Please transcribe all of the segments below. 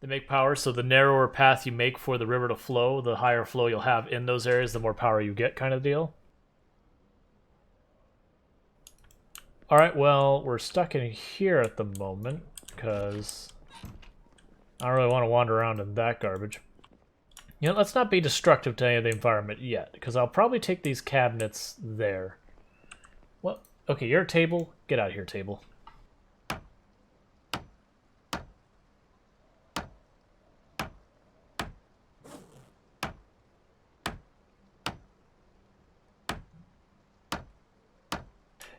They make power, so the narrower path you make for the river to flow, the higher flow you'll have in those areas, the more power you get, kind of deal. Alright, well, we're stuck in here at the moment, because I don't really want to wander around in that garbage. You know, let's not be destructive to any of the environment yet, because I'll probably take these cabinets there. What? Okay, you're a table. Get out of here, table.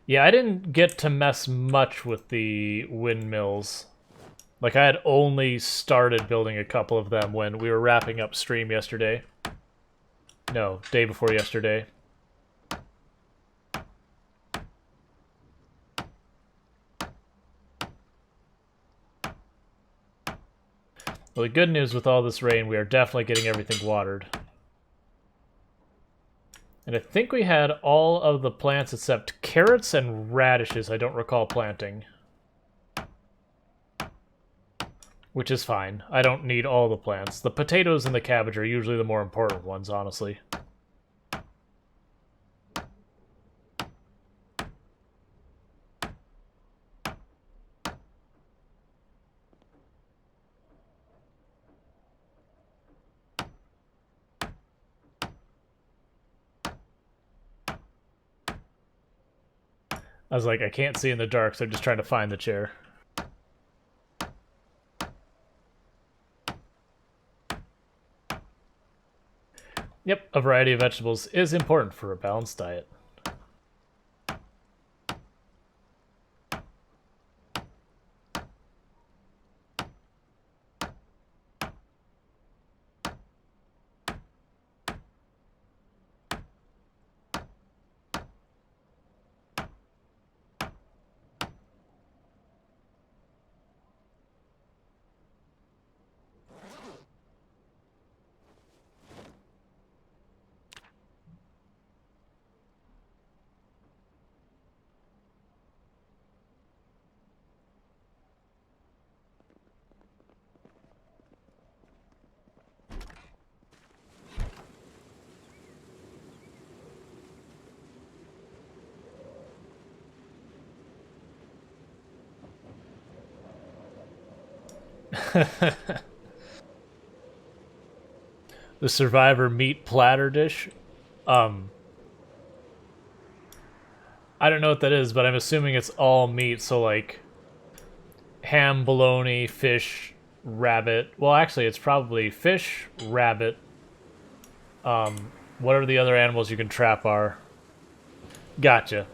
Yeah, I didn't get to mess much with the windmills. Like, I had only started building a couple of them when we were wrapping up stream yesterday. No, day before yesterday. Well, the good news with all this rain, we are definitely getting everything watered. And I think we had all of the plants except carrots and radishes I don't recall planting. Which is fine. I don't need all the plants. The potatoes and the cabbage are usually the more important ones, honestly. I was like, I can't see in the dark, so I'm just trying to find the chair. Yep, a variety of vegetables is important for a balanced diet. The Survivor meat platter dish. Um, I don't know what that is, but I'm assuming it's all meat, so like ham, bologna, fish, rabbit. Well, actually, it's probably fish, rabbit. Whatever the other animals you can trap are. Gotcha.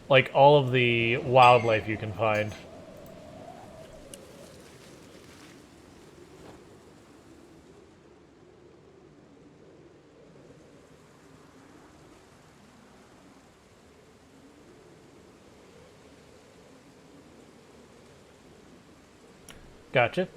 Like all of the wildlife you can find. Gotcha.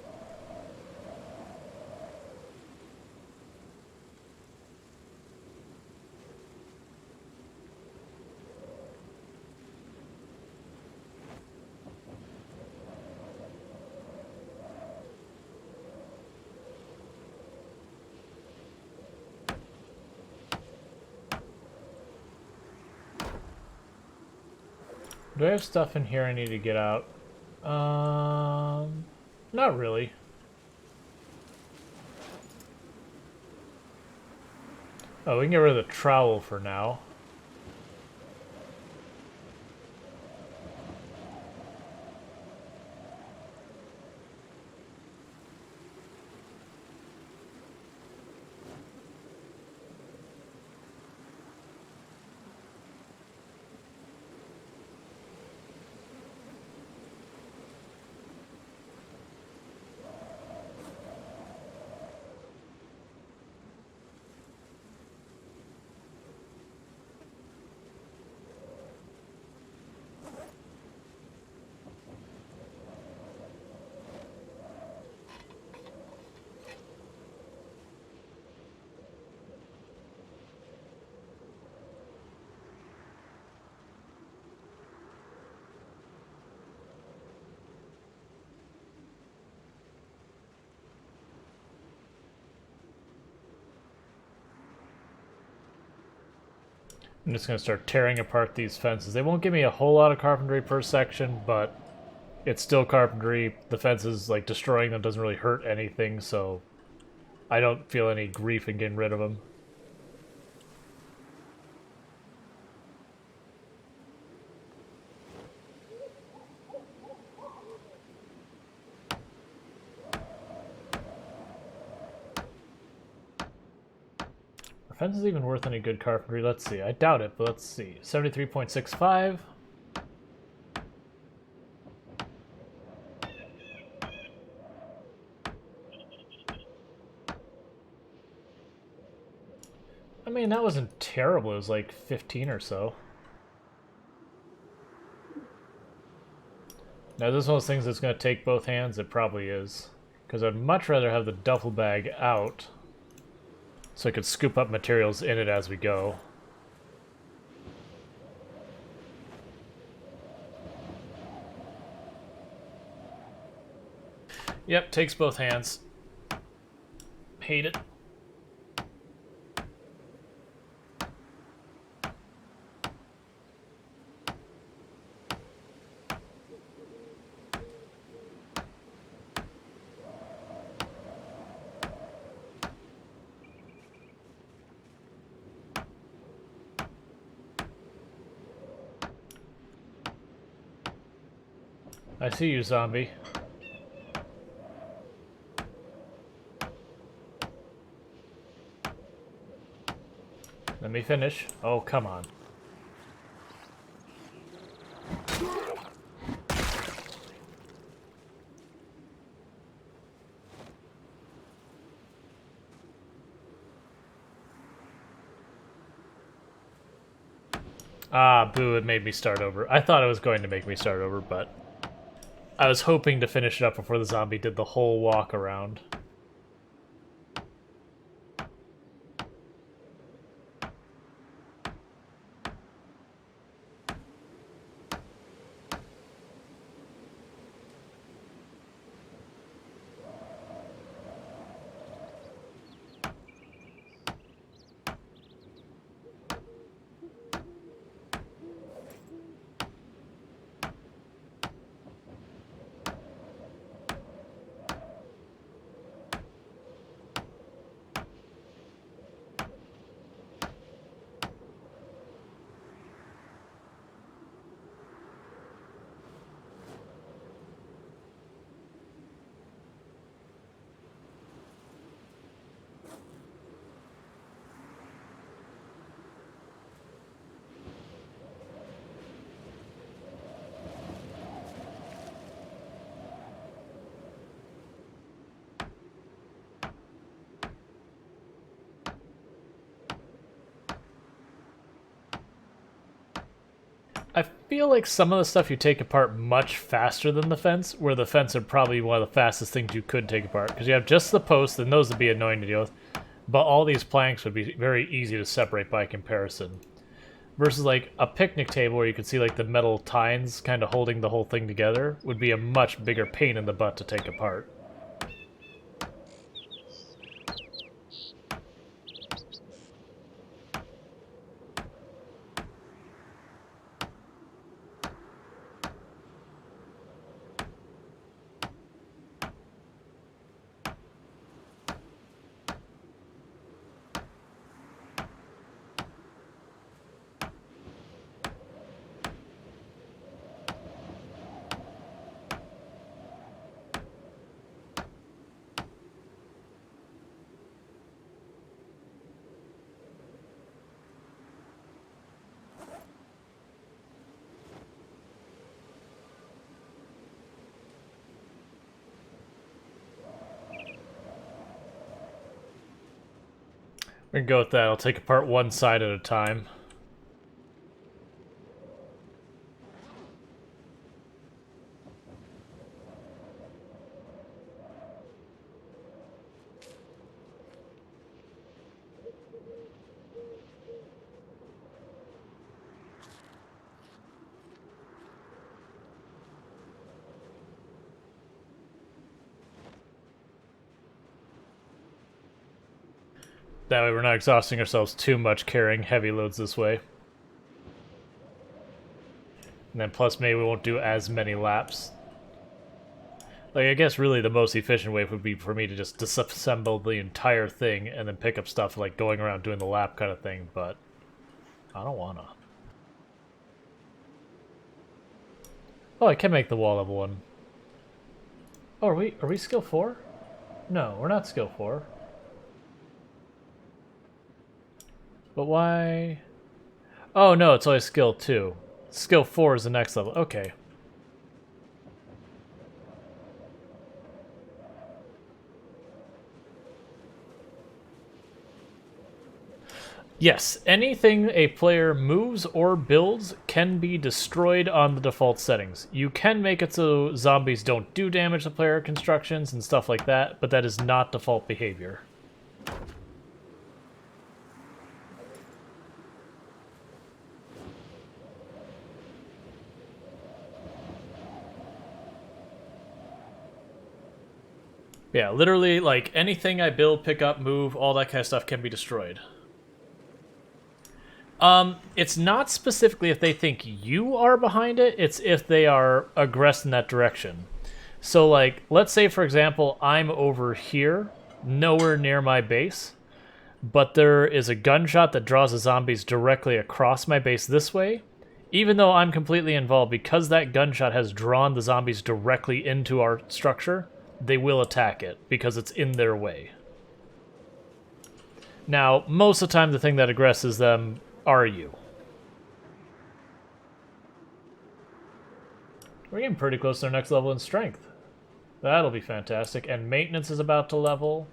Do I have stuff in here I need to get out? Not really. Oh, we can get rid of the trowel for now. I'm just going to start tearing apart these fences. They won't give me a whole lot of carpentry per section, but it's still carpentry. The fences, like, destroying them doesn't really hurt anything, so I don't feel any grief in getting rid of them. Are fences even worth any good carpentry? Let's see. I doubt it, but let's see. 73.65. I mean, that wasn't terrible. It was like 15 or so. Now, this is one of those things that's going to take both hands. It probably is. Because I'd much rather have the duffel bag out so I could scoop up materials in it as we go. Yep, takes both hands. Hate it. I see you, zombie. Let me finish. Oh, come on. Ah, boo, it made me start over. I thought it was going to make me start over, but I was hoping to finish it up before the zombie did the whole walk around. I feel like some of the stuff you take apart much faster than the fence, where the fence are probably one of the fastest things you could take apart, because you have just the posts, and those would be annoying to deal with, but all these planks would be very easy to separate by comparison. Versus like a picnic table where you could see like the metal tines kind of holding the whole thing together would be a much bigger pain in the butt to take apart. We can go with that. I'll take apart one side at a time. That way we're not exhausting ourselves too much carrying heavy loads this way. And then plus maybe we won't do as many laps. Like, I guess really the most efficient way would be for me to just disassemble the entire thing and then pick up stuff like going around doing the lap kind of thing, but I don't wanna. Oh, I can make the wall level 1. Oh, are we skill 4? No, we're not skill 4. But why? Oh no, it's only skill 2. Skill 4 is the next level. Okay. Yes, anything a player moves or builds can be destroyed on the default settings. You can make it so zombies don't do damage to player constructions and stuff like that, but that is not default behavior. Yeah, literally, like, anything I build, pick up, move, all that kind of stuff can be destroyed. It's not specifically if they think you are behind it, it's if they are aggressed in that direction. So, like, let's say, for example, I'm over here, nowhere near my base, but there is a gunshot that draws the zombies directly across my base this way. Even though I'm completely involved, because that gunshot has drawn the zombies directly into our structure, they will attack it, because it's in their way. Now, most of the time, the thing that aggresses them are you. We're getting pretty close to our next level in strength. That'll be fantastic. And maintenance is about to level.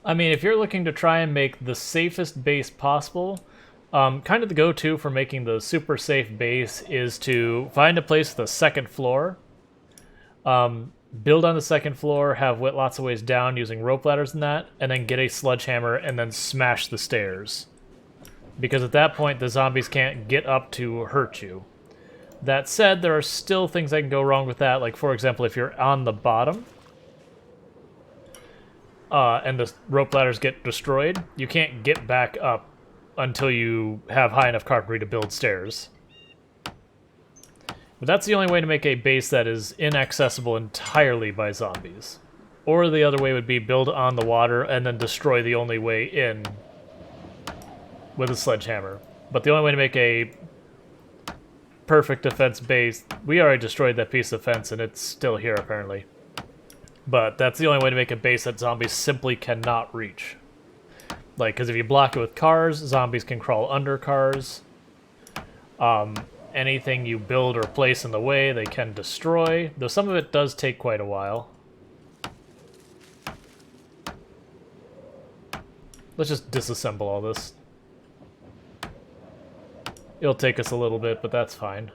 I mean, if you're looking to try and make the safest base possible, kind of the go-to for making the super safe base is to find a place with a second floor, build on the second floor, have lots of ways down using rope ladders and that, and then get a sledgehammer and then smash the stairs. Because at that point, the zombies can't get up to hurt you. That said, there are still things that can go wrong with that, like, for example, if you're on the bottom, and the rope ladders get destroyed, you can't get back up until you have high enough carpentry to build stairs. But that's the only way to make a base that is inaccessible entirely by zombies. Or the other way would be build on the water and then destroy the only way in with a sledgehammer. But the only way to make a perfect defense base, we already destroyed that piece of fence and it's still here apparently. But that's the only way to make a base that zombies simply cannot reach. Like, because if you block it with cars, zombies can crawl under cars. Anything you build or place in the way, they can destroy. Though some of it does take quite a while. Let's just disassemble all this. It'll take us a little bit, but that's fine.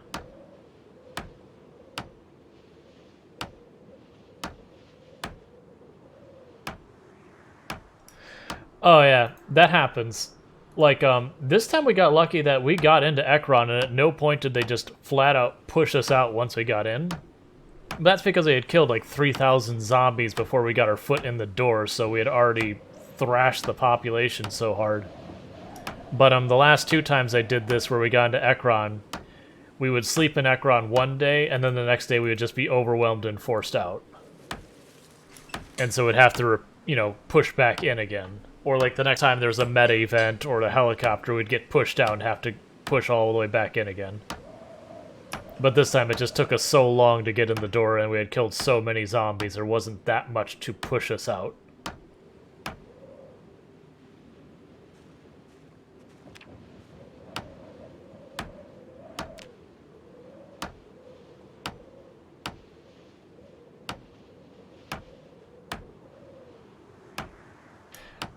Oh yeah, that happens. Like, this time we got lucky that we got into Ekron, and at no point did they just flat out push us out once we got in. That's because they had killed like 3,000 zombies before we got our foot in the door, so we had already thrashed the population so hard. But the last 2 times I did this where we got into Ekron, we would sleep in Ekron one day, and then the next day we would just be overwhelmed and forced out. And so we'd have to, you know, push back in again. Or like the next time there's a meta event or a helicopter, we'd get pushed out and have to push all the way back in again. But this time it just took us so long to get in the door and we had killed so many zombies, there wasn't that much to push us out.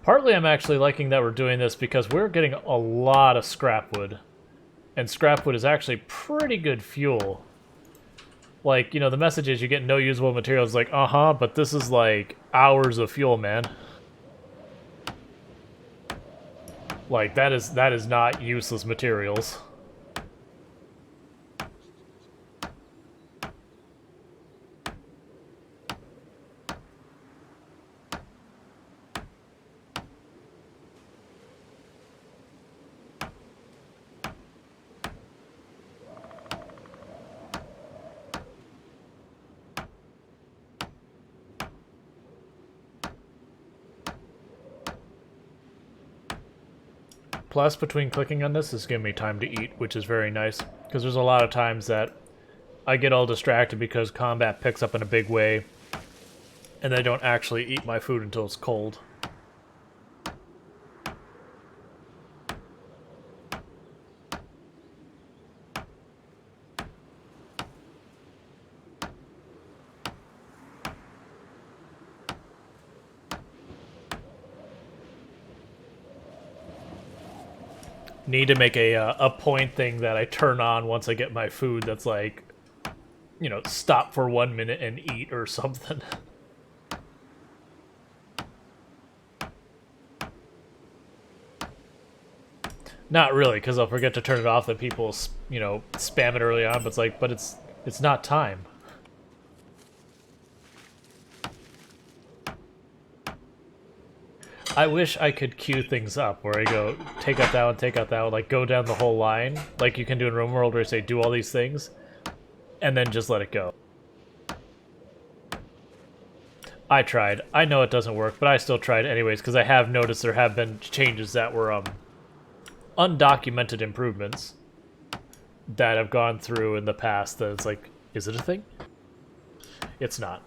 Partly I'm actually liking that we're doing this because we're getting a lot of scrap wood. And scrap wood is actually pretty good fuel. Like, you know, the message is you get no usable materials, like, but this is like hours of fuel, man. Like, that is not useless materials. Plus, between clicking on this, is giving me time to eat, which is very nice. Because there's a lot of times that I get all distracted because combat picks up in a big way, and I don't actually eat my food until it's cold. Need to make a point thing that I turn on once I get my food that's like, you know, stop for 1 minute and eat or something. Not really, because I'll forget to turn it off that people, you know, spam it early on, but it's like, but it's not time. I wish I could queue things up where I go, take out that one, take out that one, like go down the whole line, like you can do in Room World where you say, do all these things, and then just let it go. I tried. I know it doesn't work, but I still tried anyways, because I have noticed there have been changes that were, undocumented improvements that have gone through in the past that it's like, is it a thing? It's not.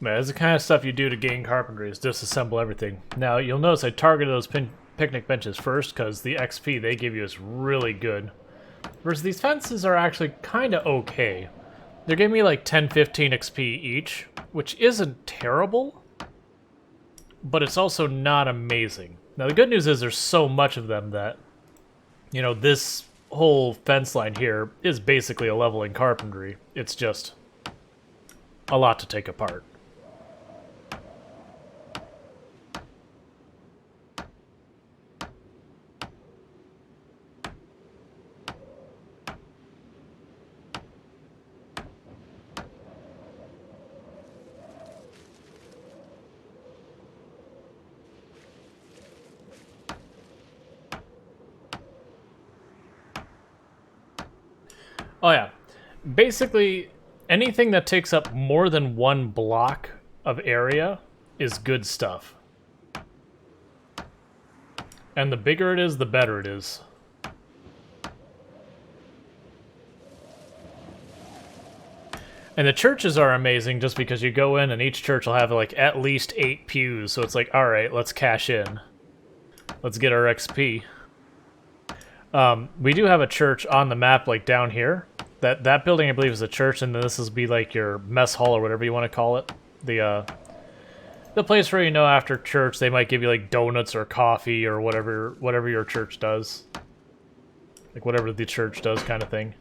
Man, that's the kind of stuff you do to gain carpentry, is disassemble everything. Now, you'll notice I targeted those picnic benches first, because the XP they give you is really good. Whereas these fences are actually kind of okay. They're giving me like 10-15 XP each, which isn't terrible, but it's also not amazing. Now, the good news is there's so much of them that, you know, this whole fence line here is basically a level in carpentry. It's just a lot to take apart. Oh yeah, basically anything that takes up more than one block of area is good stuff. And the bigger it is, the better it is. And the churches are amazing just because you go in and each church will have like at least 8 pews, so it's like, alright, let's cash in. Let's get our XP. We do have a church on the map, like down here. That building, I believe, is a church, and this will be like your mess hall or whatever you want to call it. The place where, you know, after church they might give you like donuts or coffee or whatever your church does, like whatever the church does, kind of thing.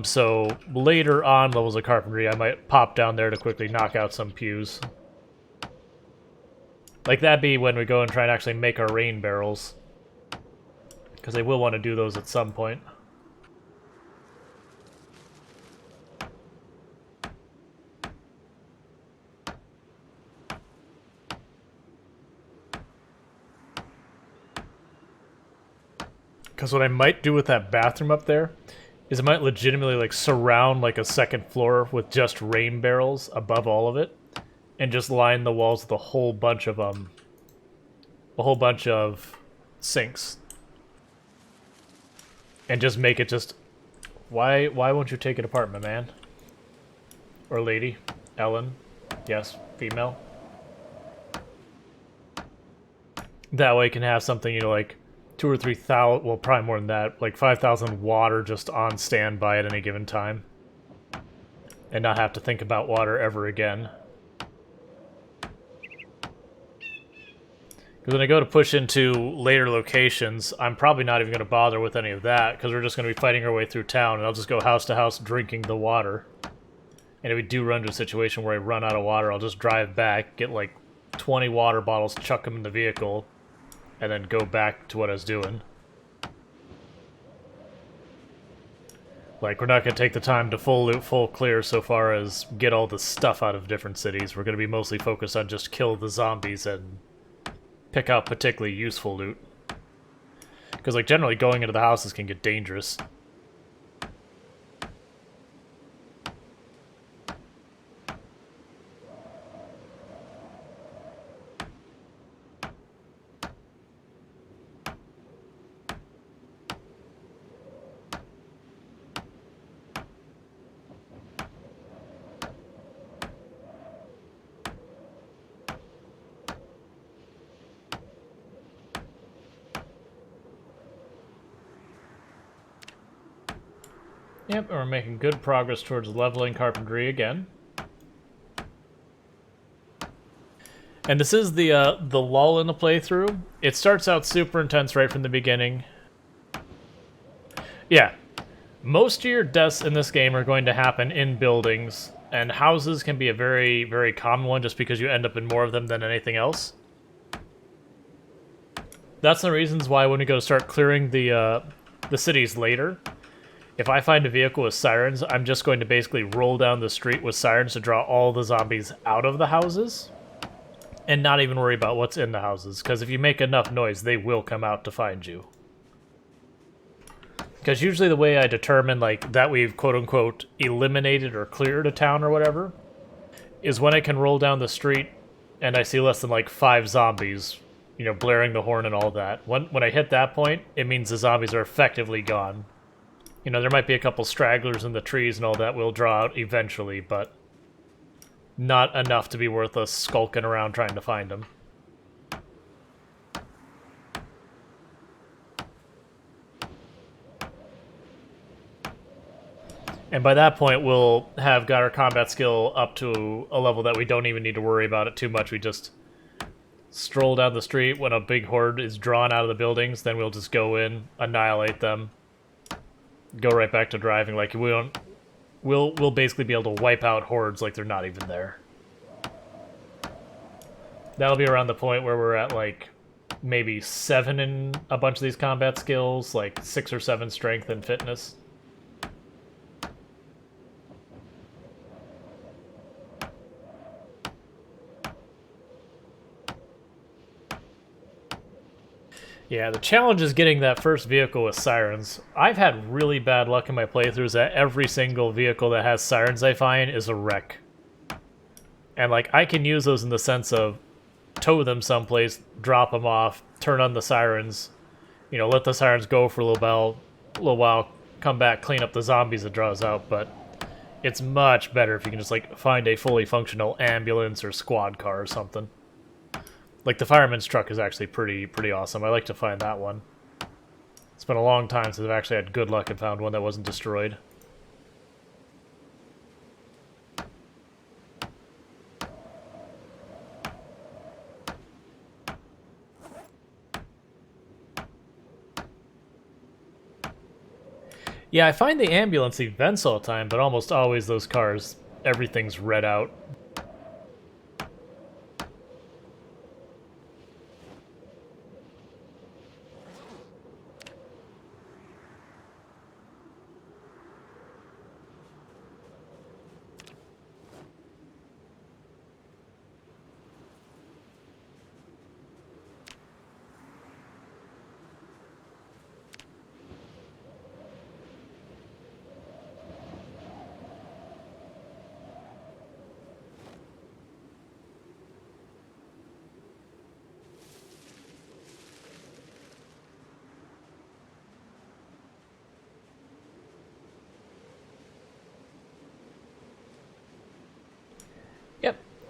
So later on levels of carpentry, I might pop down there to quickly knock out some pews. Like that'd be when we go and try and actually make our rain barrels, because I will want to do those at some point. Because what I might do with that bathroom up there is it might legitimately like surround like a second floor with just rain barrels above all of it, and just line the walls with a whole bunch of sinks, and just make it just. Why won't you take it apart, my man? Or lady? Ellen? Yes, female. That way you can have something, you know, like 2,000 or 3,000, well, probably more than that, like 5,000 water just on standby at any given time. And not have to think about water ever again. Because when I go to push into later locations, I'm probably not even going to bother with any of that, because we're just going to be fighting our way through town, and I'll just go house to house drinking the water. And if we do run to a situation where I run out of water, I'll just drive back, get like 20 water bottles, chuck them in the vehicle, and then go back to what I was doing. Like, we're not going to take the time to full loot, full clear so far as get all the stuff out of different cities. We're going to be mostly focused on just kill the zombies and pick out particularly useful loot. Because, like, generally going into the houses can get dangerous. Yep, and we're making good progress towards leveling carpentry again. And this is the lull in the playthrough. It starts out super intense right from the beginning. Yeah, most of your deaths in this game are going to happen in buildings, and houses can be a very, very common one just because you end up in more of them than anything else. That's the reasons why when we go to start clearing the cities later, if I find a vehicle with sirens, I'm just going to basically roll down the street with sirens to draw all the zombies out of the houses, and not even worry about what's in the houses, because if you make enough noise, they will come out to find you. Because usually the way I determine like that we've quote-unquote eliminated or cleared a town or whatever is when I can roll down the street and I see less than like 5 zombies, you know, blaring the horn and all that. When I hit that point, it means the zombies are effectively gone. You know, there might be a couple stragglers in the trees and all that we'll draw out eventually, but not enough to be worth us skulking around trying to find them. And by that point, we'll have got our combat skill up to a level that we don't even need to worry about it too much. We just stroll down the street when a big horde is drawn out of the buildings, then we'll just go in, annihilate them, go right back to driving. Like, we'll basically be able to wipe out hordes like they're not even there. That'll be around the point where we're at, like, maybe 7 in a bunch of these combat skills, like 6 or 7 strength and fitness. Yeah, the challenge is getting that first vehicle with sirens. I've had really bad luck in my playthroughs that every single vehicle that has sirens I find is a wreck. And, like, I can use those in the sense of tow them someplace, drop them off, turn on the sirens, you know, let the sirens go for a little while, come back, clean up the zombies it draws out, but it's much better if you can just, like, find a fully functional ambulance or squad car or something. Like, the fireman's truck is actually pretty awesome. I like to find that one. It's been a long time since I've actually had good luck and found one that wasn't destroyed. Yeah, I find the ambulance events all the time, but almost always those cars, everything's red out.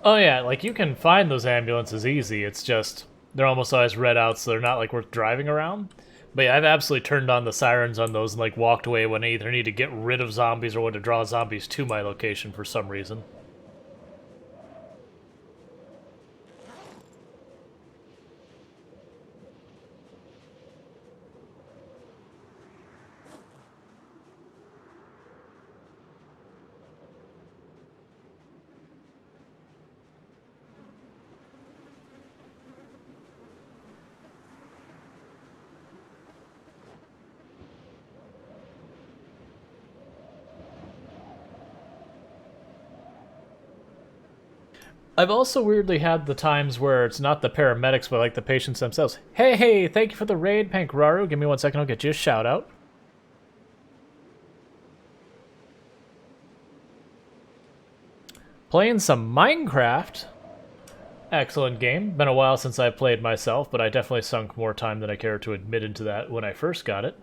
Oh yeah, like you can find those ambulances easy. It's just they're almost always red out, so they're not like worth driving around. But yeah, I've absolutely turned on the sirens on those and like walked away when I either need to get rid of zombies or want to draw zombies to my location for some reason. I've also weirdly had the times where it's not the paramedics, but like the patients themselves. Hey, thank you for the raid, Pankraru. Give me 1 second, I'll get you a shout out. Playing some Minecraft. Excellent game. Been a while since I played myself, but I definitely sunk more time than I care to admit into that when I first got it.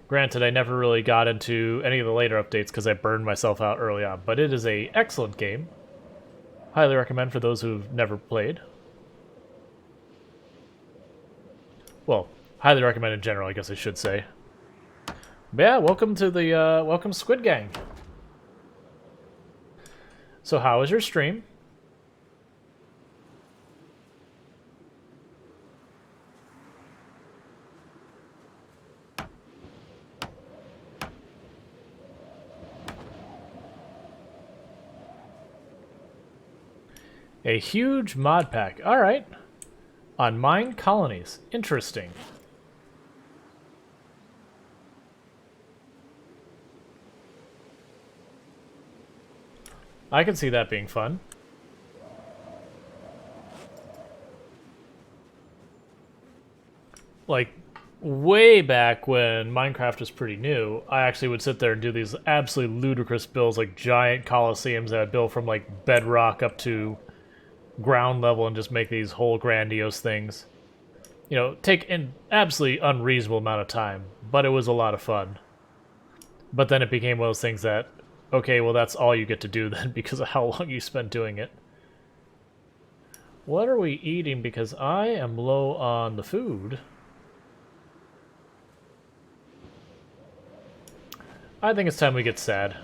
Granted, I never really got into any of the later updates because I burned myself out early on, but it is a excellent game. Highly recommend for those who've never played. Well, highly recommend in general, I guess I should say. But yeah, welcome to the welcome Squid Gang. So how was your stream? A huge mod pack. All right. On mine colonies. Interesting. I can see that being fun. Like, way back when Minecraft was pretty new, I actually would sit there and do these absolutely ludicrous builds, like giant coliseums that I'd build from, like, bedrock up to ground level and just make these whole grandiose things. You know, take an absolutely unreasonable amount of time, but it was a lot of fun. But then it became one of those things that, okay, well that's all you get to do then because of how long you spent doing it. What are we eating? Because I am low on the food. I think it's time we get sad.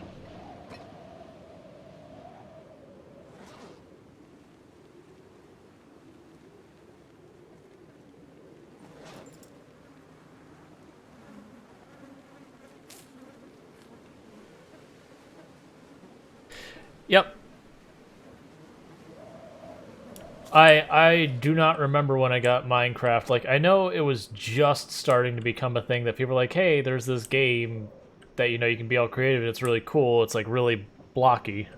Yep. I do not remember when I got Minecraft. Like, I know it was just starting to become a thing that people were like, hey, there's this game that, you know, you can be all creative and it's really cool. It's, like, really blocky.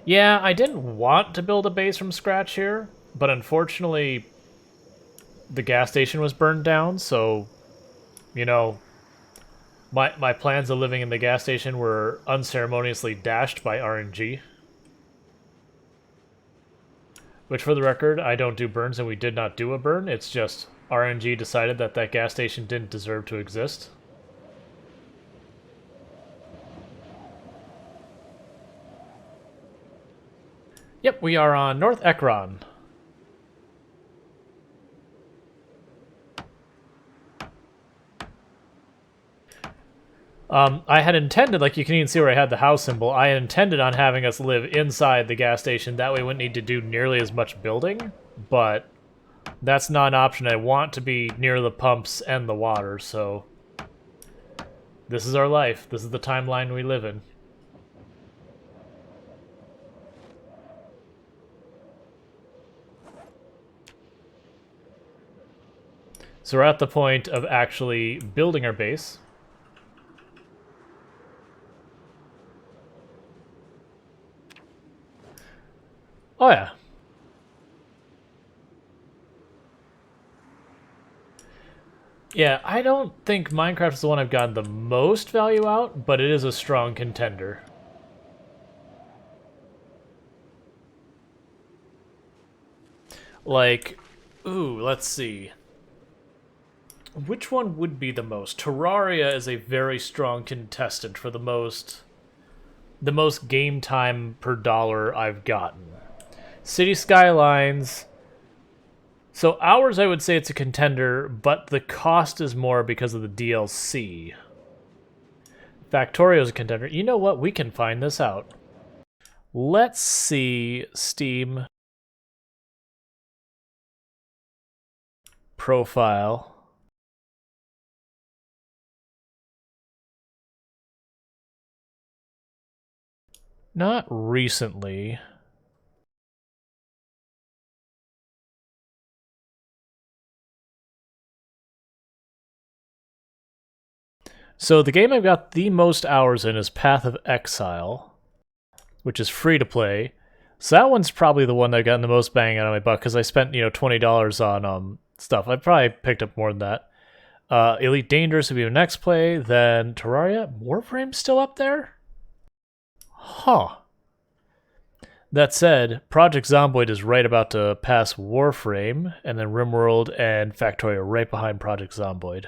Yeah, I didn't want to build a base from scratch here, but unfortunately, the gas station was burned down, so, you know, my plans of living in the gas station were unceremoniously dashed by RNG. Which, for the record, I don't do burns, and we did not do a burn. It's just RNG decided that that gas station didn't deserve to exist. Yep, we are on North Ekron. I had intended, like you can even see where I had the house symbol, I had intended on having us live inside the gas station. That way we wouldn't need to do nearly as much building, but that's not an option. I want to be near the pumps and the water, so this is our life. This is the timeline we live in. So we're at the point of actually building our base. Oh yeah. Yeah, I don't think Minecraft is the one I've gotten the most value out, but it is a strong contender. Like, ooh, let's see. Which one would be the most? Terraria is a very strong contestant for the most the most game time per dollar I've gotten. City Skylines. So hours, I would say it's a contender, but the cost is more because of the DLC. Factorio's a contender. You know what? We can find this out. Let's see Steam profile. Not recently. So the game I've got the most hours in is Path of Exile, which is free to play. So that one's probably the one that I've gotten the most bang out of my buck because I spent, $20 on stuff. I probably picked up more than that. Elite Dangerous would be the next play. Then Terraria. Warframe's still up there? Huh. That said, Project Zomboid is right about to pass Warframe, and then RimWorld and Factorio right behind Project Zomboid.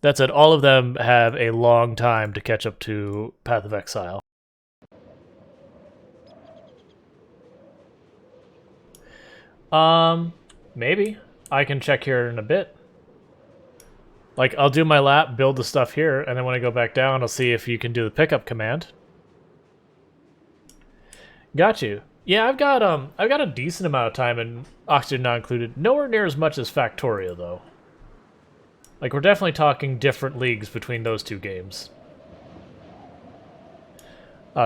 That said, all of them have a long time to catch up to Path of Exile. Maybe. I can check here in a bit. Like, I'll do my lap, build the stuff here, and then when I go back down, I'll see if you can do the pickup command. Got you. Yeah, I've got a decent amount of time in Oxygen Not Included. Nowhere near as much as Factorio, though. Like, we're definitely talking different leagues between those two games.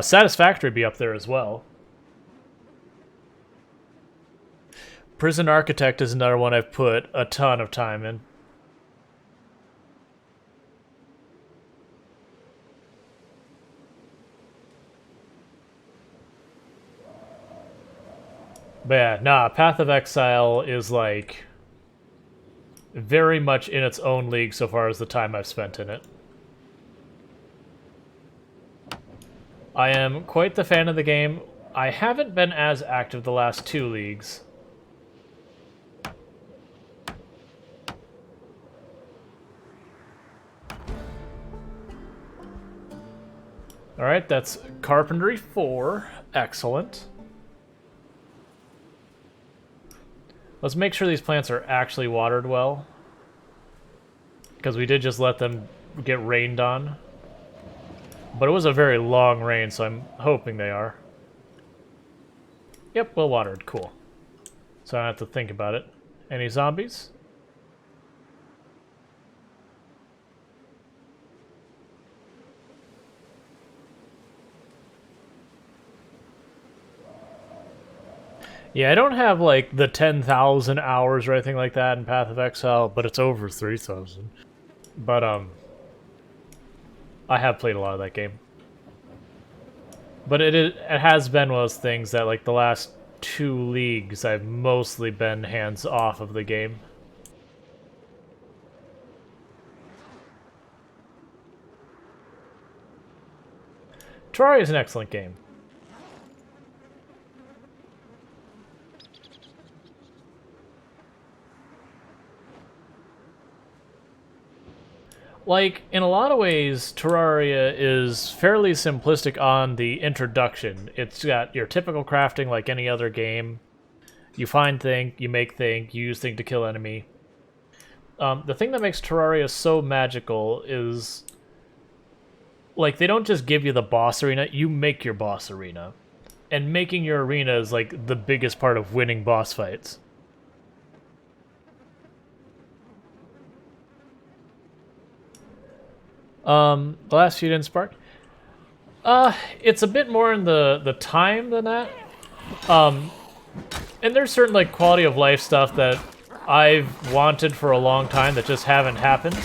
Satisfactory be up there as well. Prison Architect is another one I've put a ton of time in. But yeah, nah, Path of Exile is like very much in its own league so far as the time I've spent in it. I am quite the fan of the game. I haven't been as active the last 2 leagues. Alright, that's Carpentry 4. Excellent. Let's make sure these plants are actually watered well. Because we did just let them get rained on. But it was a very long rain, so I'm hoping they are. Yep, well watered. Cool. So I don't have to think about it. Any zombies? Yeah, I don't have, like, the 10,000 hours or anything like that in Path of Exile, but it's over 3,000. But, I have played a lot of that game. But it has been one of those things that, like, the last 2 leagues, I've mostly been hands-off of the game. Terraria is an excellent game. Like, in a lot of ways, Terraria is fairly simplistic on the introduction. It's got your typical crafting like any other game. You find thing, you make thing, you use thing to kill enemy. The thing that makes Terraria so magical is, like, they don't just give you the boss arena, you make your boss arena. And making your arena is, like, the biggest part of winning boss fights. The last few didn't spark. It's a bit more in the time than that. And there's certain, like, quality of life stuff that I've wanted for a long time that just haven't happened.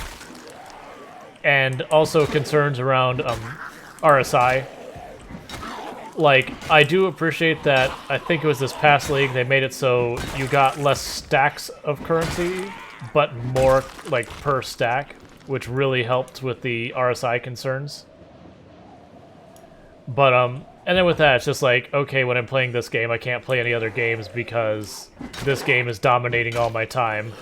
And also concerns around, RSI. Like, I do appreciate that, I think it was this past league, they made it so you got less stacks of currency, but more, like, per stack, which really helped with the RSI concerns. But, and then with that, it's just like, okay, when I'm playing this game, I can't play any other games because this game is dominating all my time.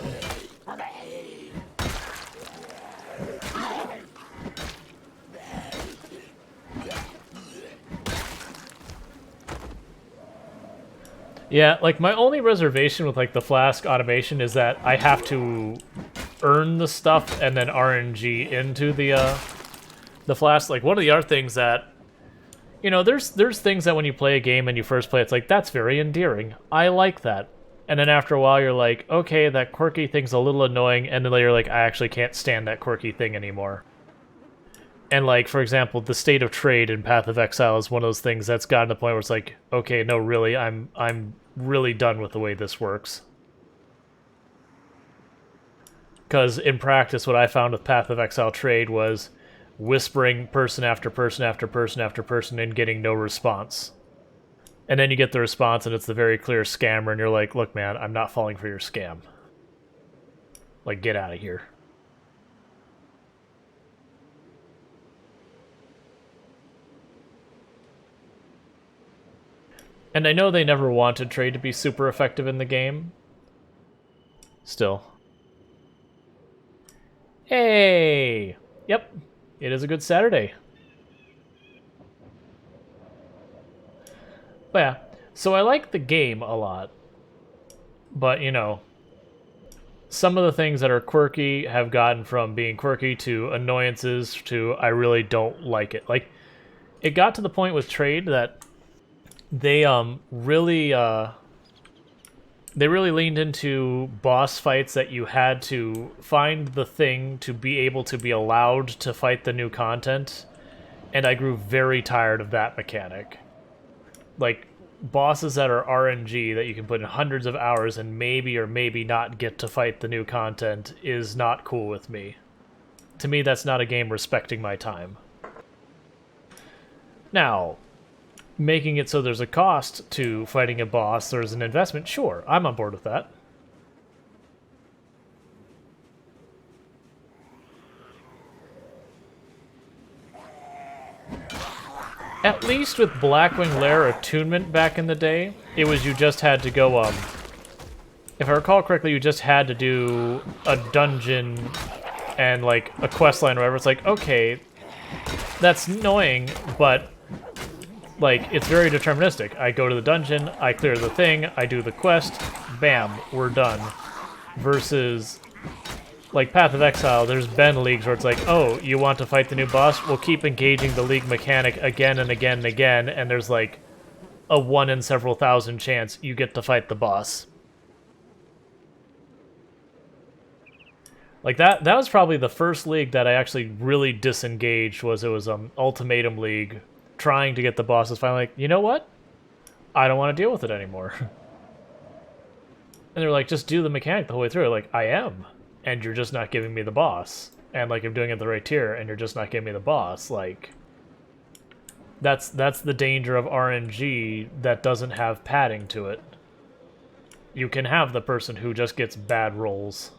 Yeah, like my only reservation with like the flask automation is that I have to earn the stuff and then RNG into the flask. Like one of the other things that there's things that when you play a game and you first play, it's like that's very endearing. I like that. And then after a while, you're like, okay, that quirky thing's a little annoying, and then later, like, I actually can't stand that quirky thing anymore. And like, for example, the state of trade in Path of Exile is one of those things that's gotten to the point where it's like, okay, no, really, I'm really done with the way this works. Because in practice, what I found with Path of Exile trade was whispering person after person after person after person and getting no response. And then you get the response, and it's the very clear scammer, and you're like, look, man, I'm not falling for your scam. Like, get out of here. And I know they never wanted trade to be super effective in the game. Still. Hey! Yep, it is a good Saturday. But yeah, so I like the game a lot. But, some of the things that are quirky have gotten from being quirky to annoyances to I really don't like it. Like, it got to the point with trade that they really leaned into boss fights that you had to find the thing to be able to be allowed to fight the new content, and I grew very tired of that mechanic. Like, bosses that are RNG that you can put in hundreds of hours and maybe or maybe not get to fight the new content is not cool with me. To me, that's not a game respecting my time. Now, making it so there's a cost to fighting a boss, there's an investment, sure, I'm on board with that. At least with Blackwing Lair attunement back in the day, it was you just had to go, if I recall correctly, you just had to do a dungeon and, like, a quest line or whatever. It's like, okay, that's annoying, but, like, it's very deterministic. I go to the dungeon, I clear the thing, I do the quest, bam, we're done. Versus, like, Path of Exile, there's been leagues where it's like, oh, you want to fight the new boss? We'll keep engaging the league mechanic again and again and again, and there's, like, a 1 in several thousand chance you get to fight the boss. Like, that was probably the first league that I actually really disengaged, was it was Ultimatum League, trying to get the bosses finally like, you know what? I don't want to deal with it anymore. And they're like, just do the mechanic the whole way through. Like, I am. And you're just not giving me the boss. And, like, I'm doing it the right tier, and you're just not giving me the boss. Like, that's the danger of RNG that doesn't have padding to it. You can have the person who just gets bad rolls.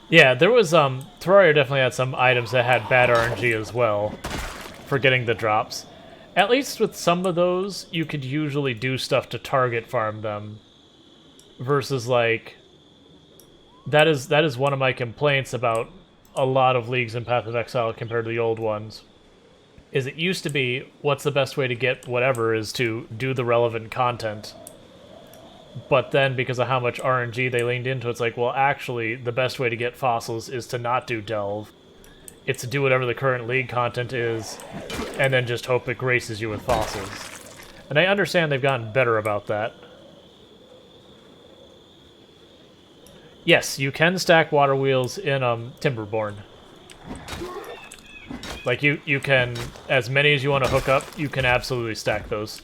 Yeah, there was, Terraria definitely had some items that had bad RNG as well for getting the drops. At least with some of those, you could usually do stuff to target farm them. Versus, like, that is one of my complaints about a lot of leagues in Path of Exile compared to the old ones. Is it used to be, what's the best way to get whatever is to do the relevant content. But then, because of how much RNG they leaned into, it's like, well, actually, the best way to get fossils is to not do Delve. It's to do whatever the current league content is, and then just hope it graces you with fossils. And I understand they've gotten better about that. Yes, you can stack water wheels in Timberborn. Like, you can, as many as you want to hook up, you can absolutely stack those.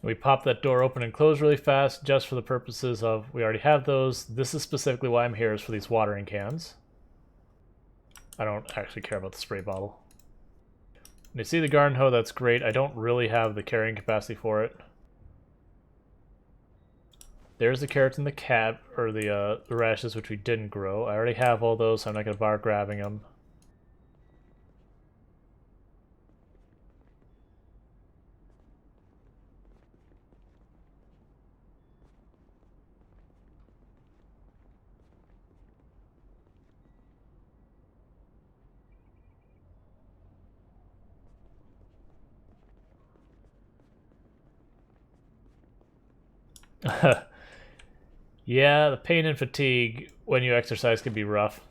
We pop that door open and close really fast just for the purposes of we already have those. This is specifically why I'm here, is for these watering cans. I don't actually care about the spray bottle. And you see the garden hoe, that's great. I don't really have the carrying capacity for it. There's the carrots and the cat, or the radishes, which we didn't grow. I already have all those, so I'm not going to bother grabbing them. Yeah, the pain and fatigue when you exercise can be rough.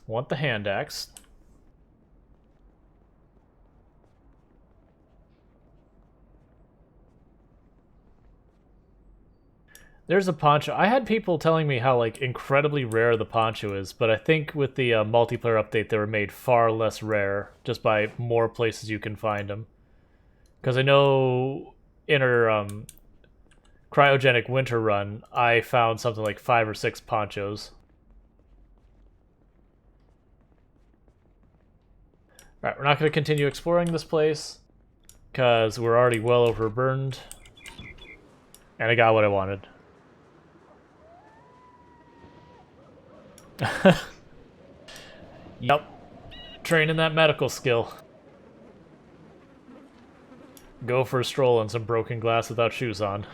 Want the hand axe. There's a poncho. I had people telling me how like incredibly rare the poncho is, but I think with the multiplayer update they were made far less rare just by more places you can find them. Because I know in our cryogenic winter run, I found something like 5 or 6 ponchos. Alright, we're not going to continue exploring this place, because we're already well overburned. And I got what I wanted. Yep. Training that medical skill. Go for a stroll on some broken glass without shoes on.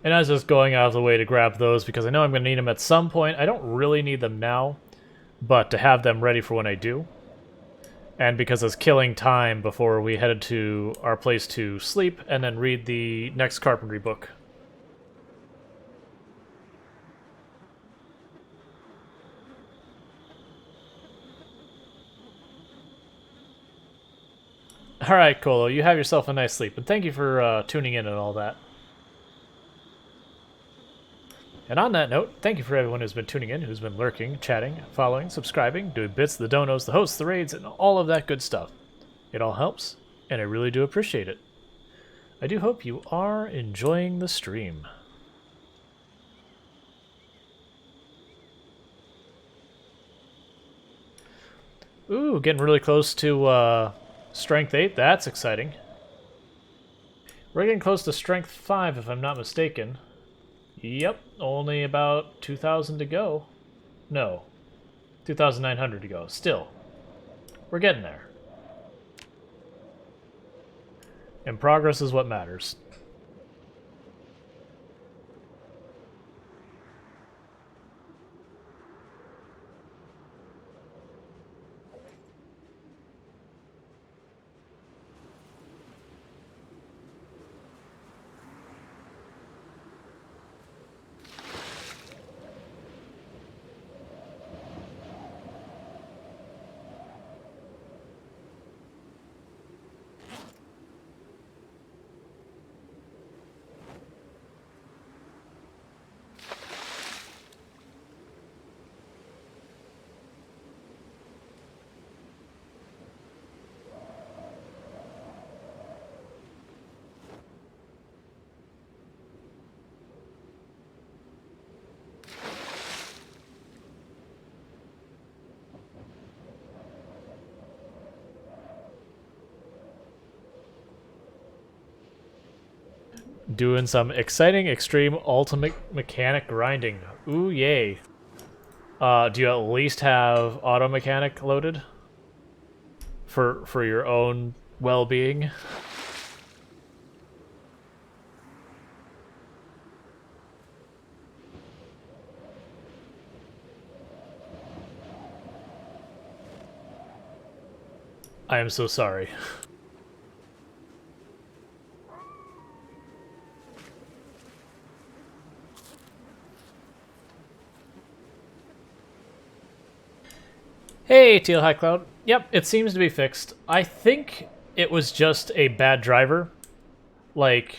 And I was just going out of the way to grab those because I know I'm going to need them at some point. I don't really need them now, but to have them ready for when I do. And because it's killing time before we headed to our place to sleep and then read the next carpentry book. Alright, Colo, you have yourself a nice sleep, and thank you for tuning in and all that. And on that note, thank you for everyone who's been tuning in, who's been lurking, chatting, following, subscribing, doing bits, the donos, the hosts, the raids, and all of that good stuff. It all helps, and I really do appreciate it. I do hope you are enjoying the stream. Ooh, getting really close to Strength 8. That's exciting. We're getting close to Strength 5, if I'm not mistaken. Yep, only about 2,000 to go. No, 2,900 to go. Still, we're getting there. And progress is what matters. Doing some exciting extreme ultimate mechanic grinding. Ooh, yay. Do you at least have auto mechanic loaded? For your own well-being? I am so sorry. Hey, Teal High Cloud. Yep, it seems to be fixed. I think it was just a bad driver. Like,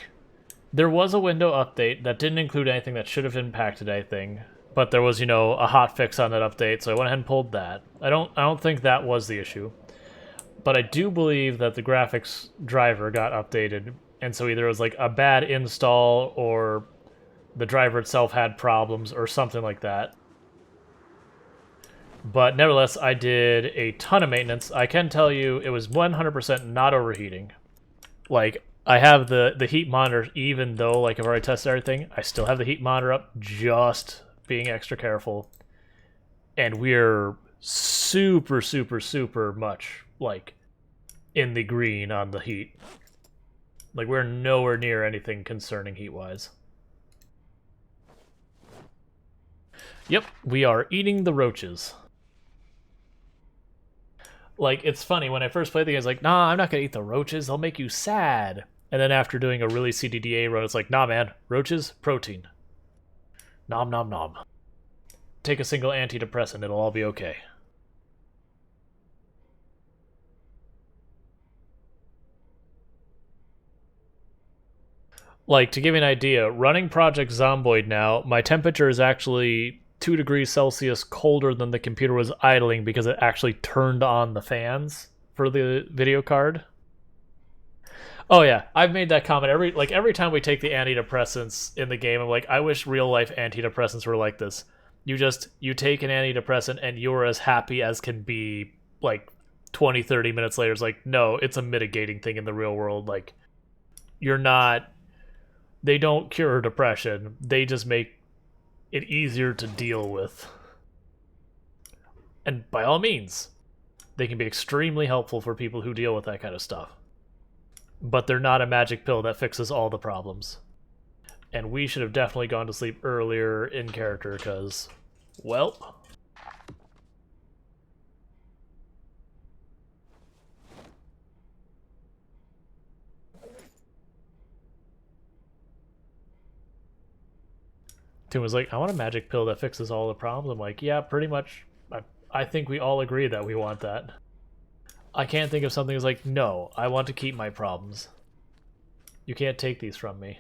there was a window update that didn't include anything that should have impacted anything, but there was, you know, a hot fix on that update, so I went ahead and pulled that. I don't think that was the issue. But I do believe that the graphics driver got updated, and so either it was like a bad install or the driver itself had problems or something like that. But nevertheless, I did a ton of maintenance. I can tell you it was 100% not overheating. Like, I have the heat monitor, even though, like, I've already tested everything, I still have the heat monitor up, just being extra careful. And we're super, super, super much, like, in the green on the heat. Like, we're nowhere near anything concerning heat-wise. Yep, we are eating the roaches. Like, it's funny, when I first played the game, I was like, nah, I'm not gonna eat the roaches, they'll make you sad. And then after doing a really CDDA run, it's like, nah, man, roaches, protein. Nom nom nom. Take a single antidepressant, it'll all be okay. Like, to give you an idea, running Project Zomboid now, my temperature is actually 2 degrees Celsius colder than the computer was idling because it actually turned on the fans for the video card. Oh yeah, I've made that comment every time we take the antidepressants in the game. I'm like, I wish real life antidepressants were like this. You take an antidepressant and you're as happy as can be. Like 20, 30 minutes later, it's like, no, it's a mitigating thing in the real world. Like, you're not. They don't cure depression. They just make it easier to deal with. And by all means, they can be extremely helpful for people who deal with that kind of stuff. But they're not a magic pill that fixes all the problems. And we should have definitely gone to sleep earlier in character, because, well... Tim was like, I want a magic pill that fixes all the problems. I'm like, yeah, pretty much. I think we all agree that we want that. I can't think of something that's like, no, I want to keep my problems. You can't take these from me.